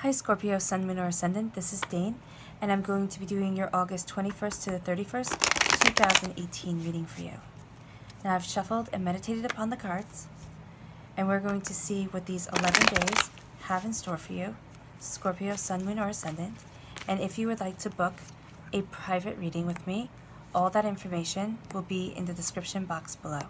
Hi Scorpio, Sun, Moon, or Ascendant. This is Dane, and I'm going to be doing your August 21st to the 31st, 2018 reading for you. Now I've shuffled and meditated upon the cards, and we're going to see what these 11 days have in store for you, Scorpio, Sun, Moon, or Ascendant. And if you would like to book a private reading with me, all that information will be in the description box below.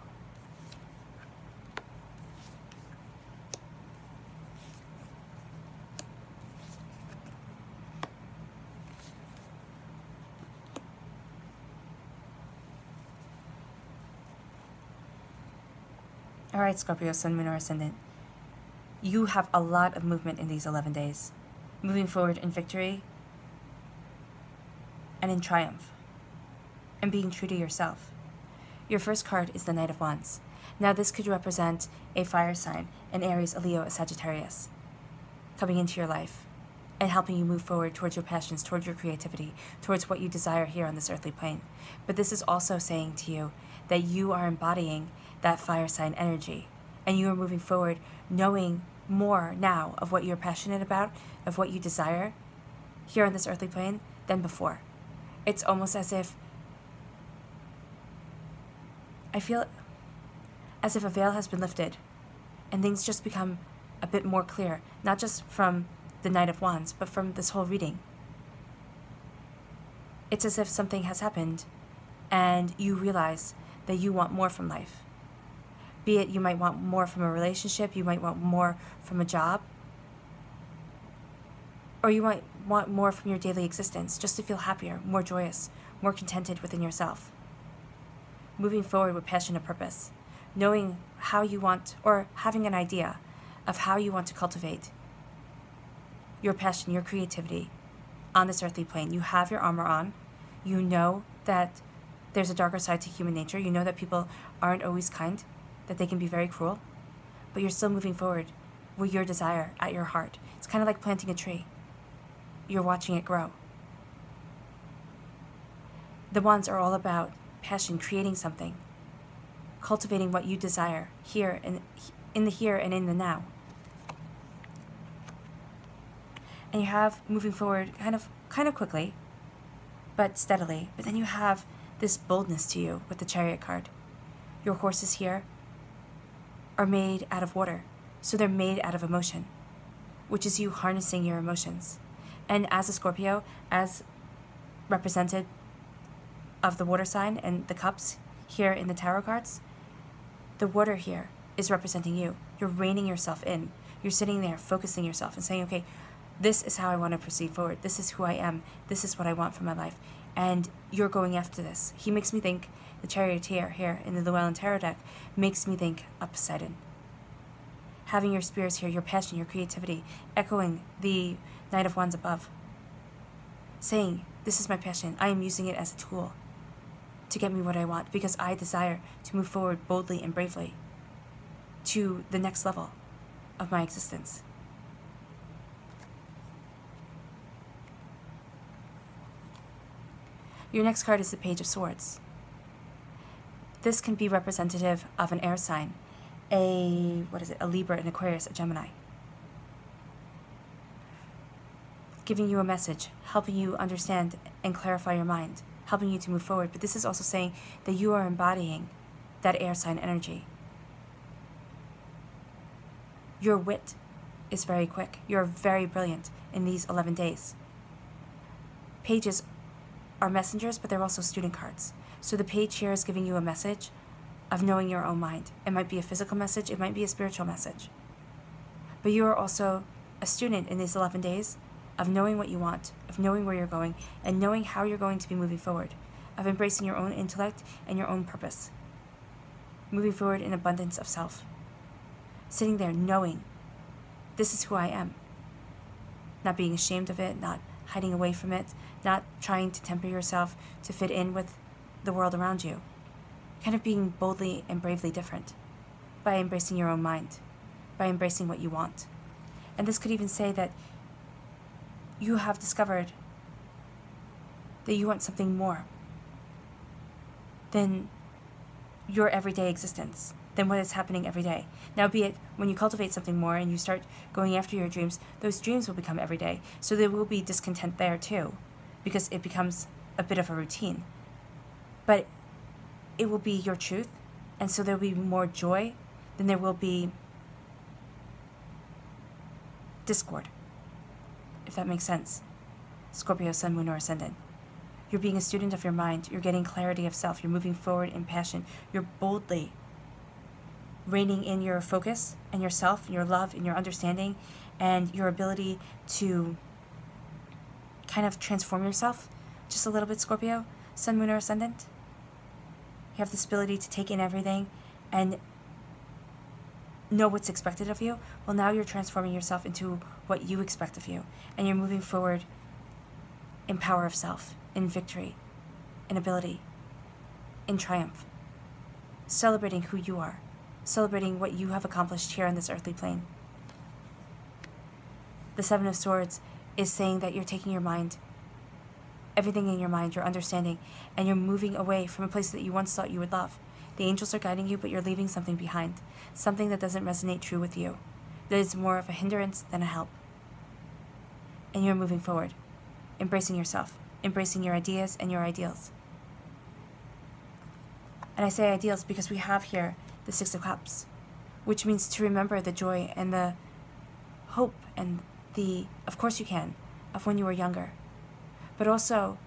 Alright, Scorpio, Sun, Moon, or Ascendant. You have a lot of movement in these 11 days. Moving forward in victory and in triumph. And being true to yourself. Your first card is the Knight of Wands. Now this could represent a fire sign, an Aries, a Leo, a Sagittarius, coming into your life and helping you move forward towards your passions, towards your creativity, towards what you desire here on this earthly plane. But this is also saying to you that you are embodying that fire sign energy, and you are moving forward knowing more now of what you're passionate about, of what you desire here on this earthly plane than before. It's almost as if I feel as if a veil has been lifted and things just become a bit more clear, not just from the Knight of Wands, but from this whole reading. It's as if something has happened and you realize that you want more from life. Be it you might want more from a relationship, you might want more from a job, or you might want more from your daily existence, just to feel happier, more joyous, more contented within yourself. Moving forward with passion and purpose, knowing how you want, or having an idea of how you want to cultivate your passion, your creativity on this earthly plane. You have your armor on. You know that there's a darker side to human nature. You know that people aren't always kind, that they can be very cruel, but you're still moving forward with your desire at your heart. It's kind of like planting a tree. You're watching it grow. The wands are all about passion, creating something, cultivating what you desire here and in the here and in the now. And you have moving forward kind of quickly, but steadily. But then you have this boldness to you with the Chariot card. Your horses here are made out of water, so they're made out of emotion, which is you harnessing your emotions. And as a Scorpio, as represented of the water sign and the cups here in the tarot cards, the water here is representing you. You're reining yourself in. You're sitting there focusing yourself and saying, okay, this is how I want to proceed forward. This is who I am. This is what I want for my life. And you're going after this. He makes me think, the Charioteer here in the Llewellyn Tarot deck, makes me think of Poseidon. Having your spears here, your passion, your creativity, echoing the Knight of Wands above. Saying, this is my passion. I am using it as a tool to get me what I want because I desire to move forward boldly and bravely to the next level of my existence. Your next card is the Page of Swords. This can be representative of an air sign, a Libra, an Aquarius, a Gemini. Giving you a message, helping you understand and clarify your mind, helping you to move forward. But this is also saying that you are embodying that air sign energy. Your wit is very quick. You're very brilliant in these 11 days. Pages are messengers, but they're also student cards. So the page here is giving you a message of knowing your own mind. It might be a physical message, it might be a spiritual message. But you are also a student in these 11 days of knowing what you want, of knowing where you're going, and knowing how you're going to be moving forward, of embracing your own intellect and your own purpose. Moving forward in abundance of self. Sitting there knowing, this is who I am. Not being ashamed of it, not hiding away from it, not trying to temper yourself to fit in with the world around you. Kind of being boldly and bravely different by embracing your own mind, by embracing what you want. And this could even say that you have discovered that you want something more than your everyday existence, than what is happening every day. Now, be it when you cultivate something more and you start going after your dreams, those dreams will become every day. So there will be discontent there too, because it becomes a bit of a routine. But it will be your truth, and so there will be more joy than there will be discord, if that makes sense. Scorpio, Sun, Moon, or Ascendant. You're being a student of your mind. You're getting clarity of self. You're moving forward in passion. You're boldly reining in your focus and yourself and your love and your understanding and your ability to kind of transform yourself just a little bit, Scorpio, Sun, Moon, or Ascendant. You have this ability to take in everything and know what's expected of you. Well, now you're transforming yourself into what you expect of you. And you're moving forward in power of self, in victory, in ability, in triumph. Celebrating who you are. Celebrating what you have accomplished here on this earthly plane. The Seven of Swords is saying that you're taking your mind, everything in your mind, your understanding, and you're moving away from a place that you once thought you would love. The angels are guiding you, but you're leaving something behind, something that doesn't resonate true with you, that is more of a hindrance than a help. And you're moving forward, embracing yourself, embracing your ideas and your ideals. And I say ideals because we have here the Six of Cups, which means to remember the joy and the hope and the, of course you can, of when you were younger, but also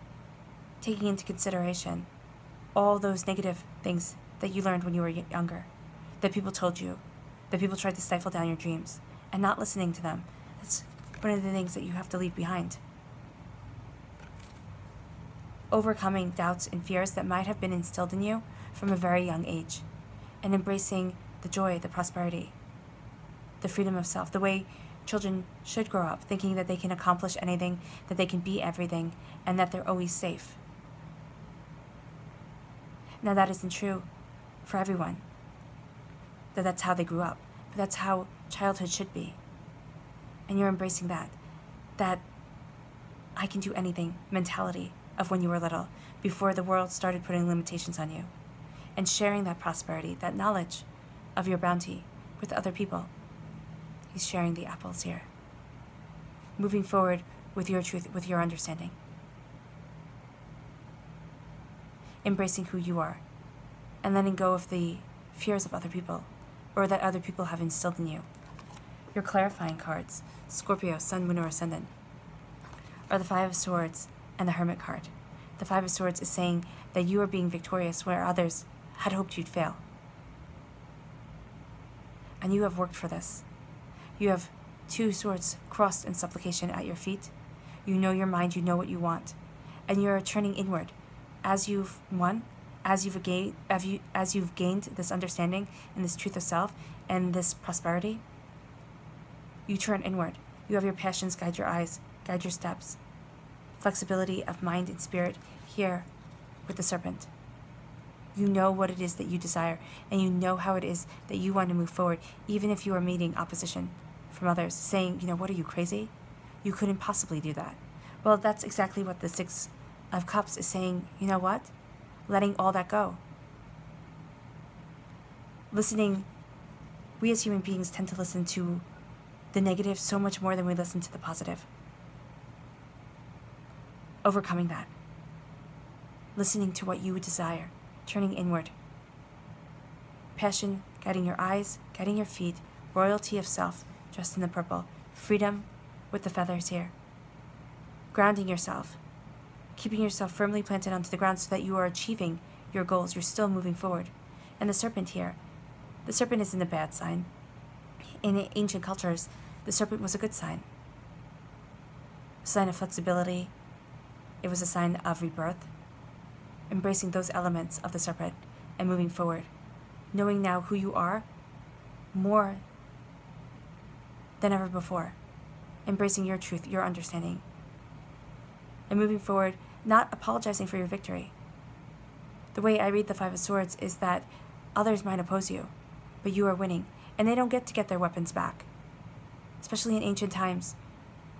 taking into consideration all those negative things that you learned when you were younger, that people told you, that people tried to stifle down your dreams, and not listening to them. That's one of the things that you have to leave behind. Overcoming doubts and fears that might have been instilled in you from a very young age, and embracing the joy, the prosperity, the freedom of self, the way children should grow up, thinking that they can accomplish anything, that they can be everything, and that they're always safe. Now that isn't true for everyone, that's how they grew up, but that's how childhood should be. And you're embracing that I can do anything mentality of when you were little, before the world started putting limitations on you, and sharing that prosperity, that knowledge of your bounty with other people. He's sharing the apples here. Moving forward with your truth, with your understanding. Embracing who you are, and letting go of the fears of other people, or that other people have instilled in you. Your clarifying cards, Scorpio, Sun, Moon, or Ascendant, are the Five of Swords and the Hermit card. The Five of Swords is saying that you are being victorious where others had hoped you'd fail. And you have worked for this. You have two swords crossed in supplication at your feet. You know your mind, you know what you want. And you're turning inward. As you've won, as you've gained this understanding and this truth of self and this prosperity, you turn inward. You have your passions guide your eyes, guide your steps. Flexibility of mind and spirit here with the serpent. You know what it is that you desire, and you know how it is that you want to move forward, even if you are meeting opposition from others, saying, what are you, crazy? You couldn't possibly do that. Well, that's exactly what the Six of Cups is saying. You know what? Letting all that go. Listening, we as human beings tend to listen to the negative so much more than we listen to the positive. Overcoming that. Listening to what you desire. Turning inward. Passion guiding your eyes, guiding your feet. Royalty of self, dressed in the purple. Freedom with the feathers here. Grounding yourself. Keeping yourself firmly planted onto the ground so that you are achieving your goals. You're still moving forward. And the serpent here. The serpent isn't a bad sign. In ancient cultures, the serpent was a good sign. A sign of flexibility. It was a sign of rebirth. Embracing those elements of the serpent and moving forward. Knowing now who you are more than ever before. Embracing your truth, your understanding. And moving forward, not apologizing for your victory. The way I read the Five of Swords is that others might oppose you, but you are winning, and they don't get to get their weapons back. Especially in ancient times.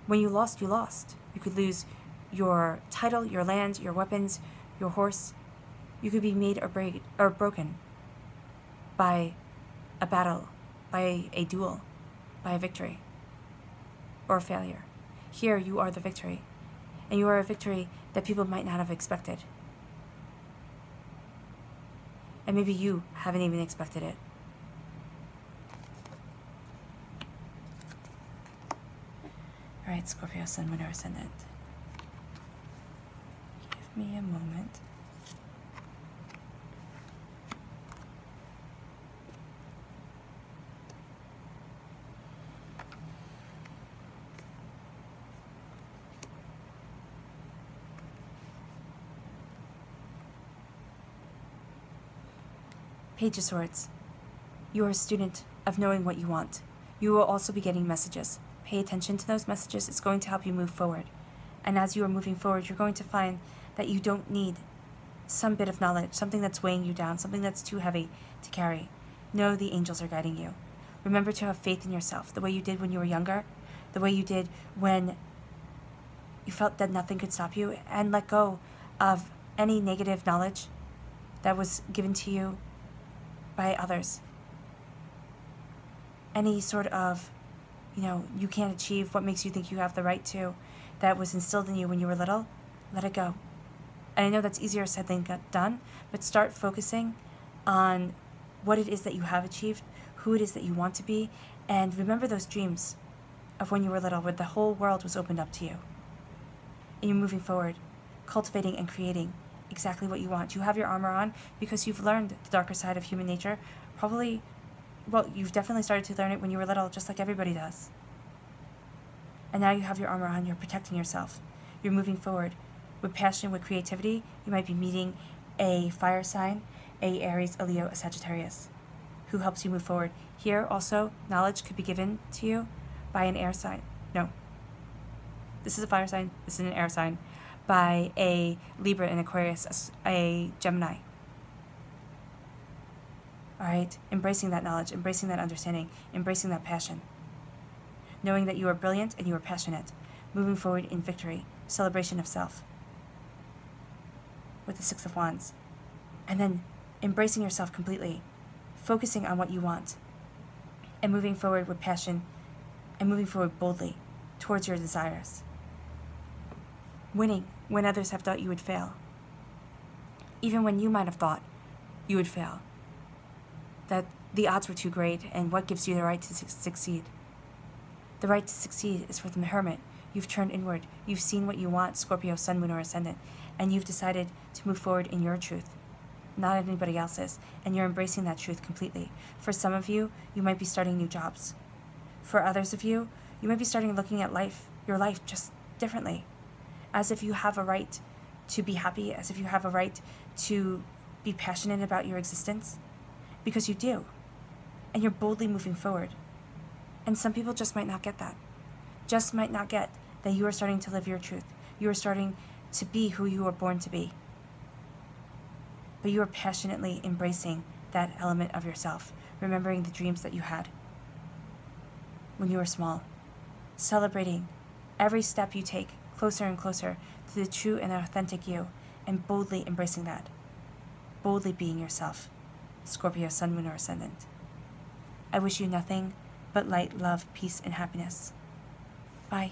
When you lost, you lost. You could lose your title, your land, your weapons, your horse. You could be made or broken by a battle, by a duel, by a victory, or a failure. Here you are the victory, and you are a victory that people might not have expected. And maybe you haven't even expected it. Alright, Scorpio, Sun, Moon, or Ascendant. Give me a moment. Page of Swords. You are a student of knowing what you want. You will also be getting messages. Pay attention to those messages. It's going to help you move forward. And as you are moving forward, you're going to find that you don't need some bit of knowledge, something that's weighing you down, something that's too heavy to carry. Know the angels are guiding you. Remember to have faith in yourself, the way you did when you were younger, the way you did when you felt that nothing could stop you, and let go of any negative knowledge that was given to you by others. Any sort of, you can't achieve what makes you think you have the right to, that was instilled in you when you were little, let it go. And I know that's easier said than done, but start focusing on what it is that you have achieved, who it is that you want to be, and remember those dreams of when you were little, where the whole world was opened up to you. And you're moving forward, cultivating and creating exactly what you want. You have your armor on because you've learned the darker side of human nature. You've definitely started to learn it when you were little, just like everybody does. And now you have your armor on, you're protecting yourself. You're moving forward with passion, with creativity. You might be meeting a fire sign, a Aries, a Leo, a Sagittarius, who helps you move forward. Here also, knowledge could be given to you by an air sign. No. This is a fire sign, this is an air sign. By a Libra, an Aquarius, a Gemini. Alright? Embracing that knowledge, embracing that understanding, embracing that passion. Knowing that you are brilliant and you are passionate. Moving forward in victory, celebration of self. With the Six of Wands. And then embracing yourself completely. Focusing on what you want. And moving forward with passion. And moving forward boldly towards your desires. Winning when others have thought you would fail. Even when you might have thought you would fail. That the odds were too great, and what gives you the right to succeed? The right to succeed is from the Hermit. You've turned inward. You've seen what you want, Scorpio, Sun, Moon, or Ascendant, and you've decided to move forward in your truth, not anybody else's, and you're embracing that truth completely. For some of you, you might be starting new jobs. For others of you, you might be starting looking at your life just differently. As if you have a right to be happy, as if you have a right to be passionate about your existence. Because you do. And you're boldly moving forward. And some people just might not get that. Just might not get that you are starting to live your truth. You are starting to be who you were born to be. But you are passionately embracing that element of yourself, remembering the dreams that you had when you were small. Celebrating every step you take closer and closer to the true and authentic you, and boldly embracing that. Boldly being yourself. Scorpio, Sun, Moon, or Ascendant. I wish you nothing but light, love, peace, and happiness. Bye.